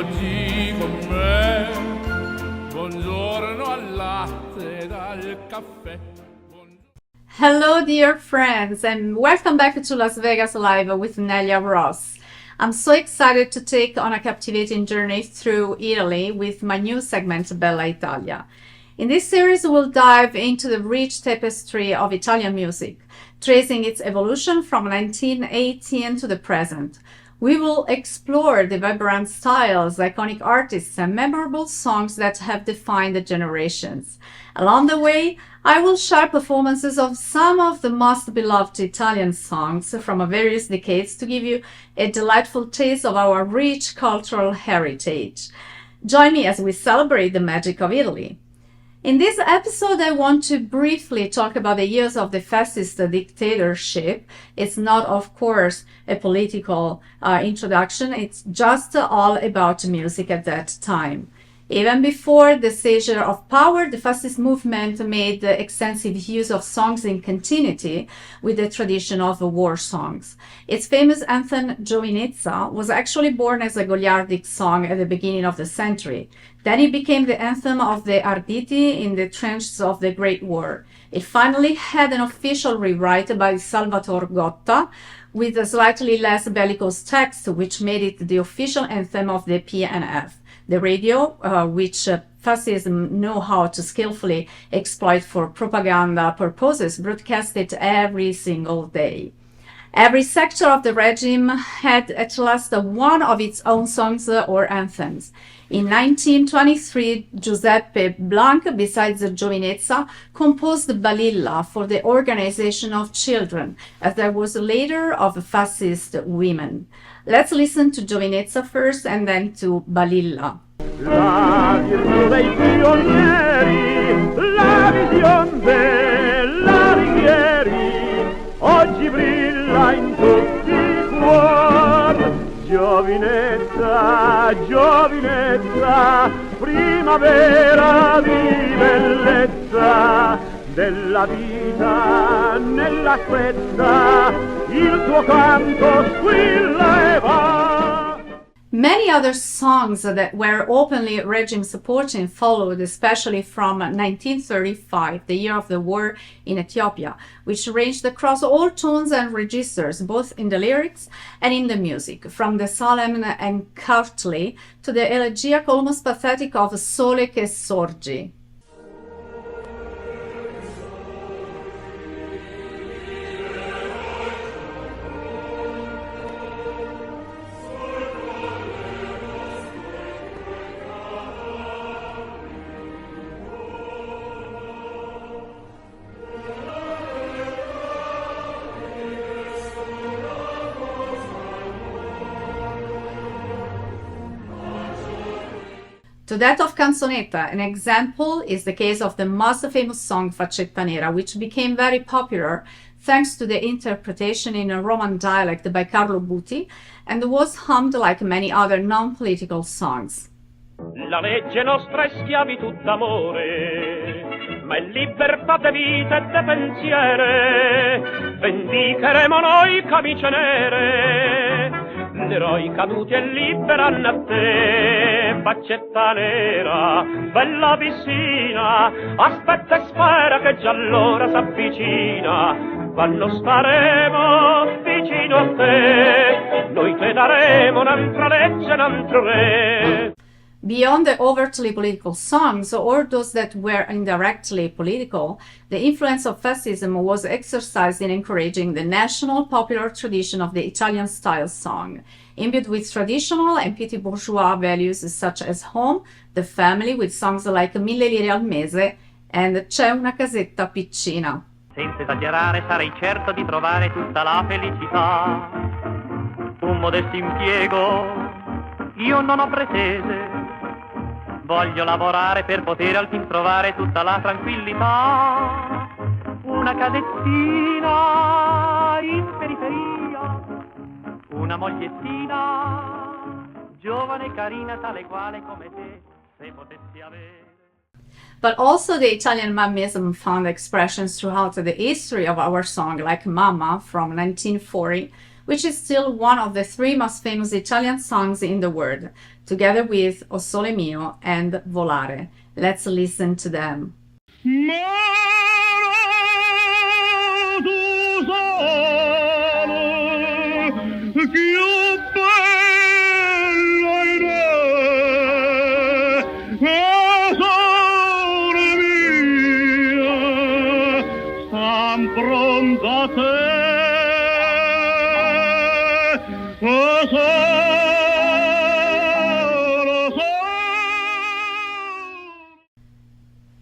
oggi con me. Buongiorno al latte dal caffè. Hello, dear friends, and welcome back to Las Vegas Live with Nelia Ross. I'm so excited to take on a captivating journey through Italy with my new segment, Bella Italia. In this series, we'll dive into the rich tapestry of Italian music, tracing its evolution from 1918 to the present. We will explore the vibrant styles, iconic artists, and memorable songs that have defined the generations. Along the way, I will share performances of some of the most beloved Italian songs from various decades to give you a delightful taste of our rich cultural heritage. Join me as we celebrate the magic of Italy. In this episode, I want to briefly talk about the years of the fascist dictatorship. It's not, of course, a political introduction. It's just all about music at that time. Even before the seizure of power, the fascist movement made extensive use of songs in continuity with the tradition of war songs. Its famous anthem, Giovinezza, was actually born as a Goliardic song at the beginning of the century. Then it became the anthem of the Arditi in the trenches of the Great War. It finally had an official rewrite by Salvatore Gotta with a slightly less bellicose text, which made it the official anthem of the PNF. The radio, which fascism know how to skillfully exploit for propaganda purposes, broadcast it every single day. Every sector of the regime had at last one of its own songs or anthems. In 1923, Giuseppe Blanc, besides Giovinezza, composed Balilla for the organization of children, as there was later of fascist women. Let's listen to Giovinezza first and then to Balilla. La virtù dei pionieri, la visione della ringhieri, oggi brilla in tutti i cuori. Giovinezza, giovinezza, primavera di bellezza, della vita nella fretta, il tuo canto squilla e va. Many other songs that were openly regime supporting followed, especially from 1935, the year of the war in Ethiopia, which ranged across all tones and registers, both in the lyrics and in the music, from the solemn and courtly to the elegiac, almost pathetic of Sole che sorgi. To that of Canzonetta, an example is the case of the most famous song Faccetta Nera, which became very popular thanks to the interpretation in a Roman dialect by Carlo Buti and was hummed like many other non-political songs. La legge nostra è schiavitù d'amore, ma è libertà de vita e de pensiere, vendicheremo noi camicie nere. L'eroi caduti e liberano a te, faccetta nera, bella piscina, aspetta e spera che già l'ora s'avvicina, quando staremo vicino a te, noi te daremo un'altra legge, un altro re. Beyond the overtly political songs, or those that were indirectly political, the influence of fascism was exercised in encouraging the national popular tradition of the Italian style song, imbued with traditional and petit bourgeois values such as home, the family, with songs like 1000 lire al mese and C'è una casetta piccina. Senza esagerare sarei certo di trovare tutta la felicità, un modesto impiego, io non ho pretese. Voglio lavorare per poter al fin trovare tutta la tranquillità, una casettina in periferia, una mogliettina, giovane e carina tale quale come te, se potessi avere. But also the Italian mammism found expressions throughout the history of our song, like Mamma from 1940, which is still one of the three most famous Italian songs in the world, together with O Sole Mio and Volare. Let's listen to them.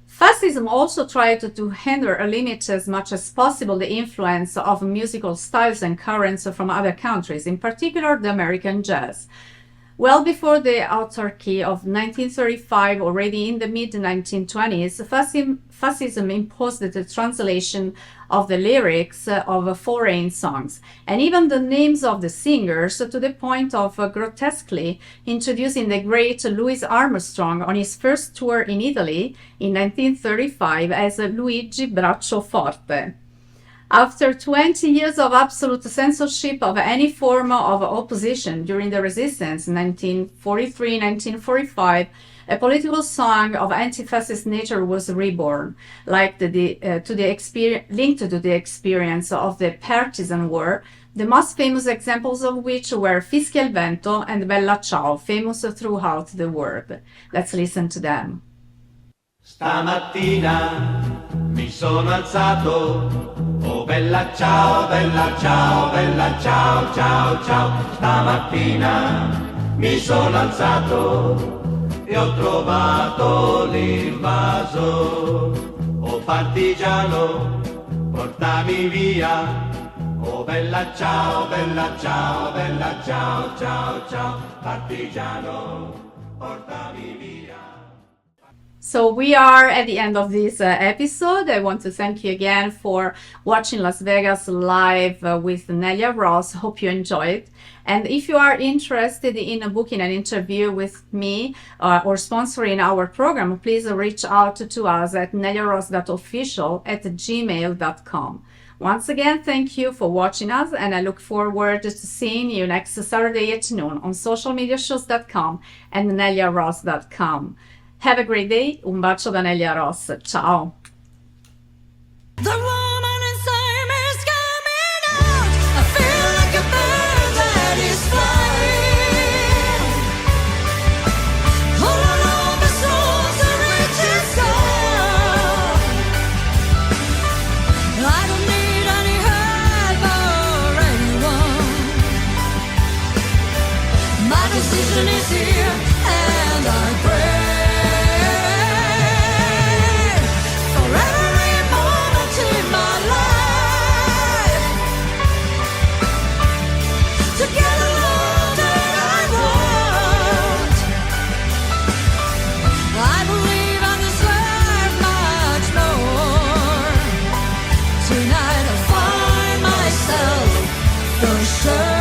Fascism also tried to hinder or limit as much as possible the influence of musical styles and currents from other countries, in particular the American jazz. Well before the autarky of 1935, already in the mid-1920s, fascism imposed the translation of the lyrics of foreign songs, and even the names of the singers, to the point of grotesquely introducing the great Louis Armstrong on his first tour in Italy in 1935 as Luigi Braccio Forte. After 20 years of absolute censorship of any form of opposition during the resistance, 1943-1945, a political song of anti-fascist nature was reborn, linked to the experience of the partisan war, the most famous examples of which were Fischia il Vento and Bella Ciao, famous throughout the world. Let's listen to them. Stamattina mi sono alzato, oh bella ciao, bella ciao, bella ciao, ciao, ciao. Stamattina mi sono alzato e ho trovato l'invaso, oh partigiano, portami via, oh bella ciao, bella ciao, bella ciao, ciao, ciao. Partigiano, portami via. So we are at the end of this episode. I want to thank you again for watching Las Vegas Live with Nelia Ross. Hope you enjoyed. And if you are interested in booking an interview with me or sponsoring our program, please reach out to us at neliaross.official@gmail.com. Once again, thank you for watching us, and I look forward to seeing you next Saturday at noon on socialmediashows.com and neliaross.com. Have a great day. Un bacio da Nelia Ross. Ciao. The woman inside me is coming out. I feel like a bird that is flying. All along the souls that reaches God. I don't need any help or anyone. My decision is here, and I pray. Tonight I find myself the same.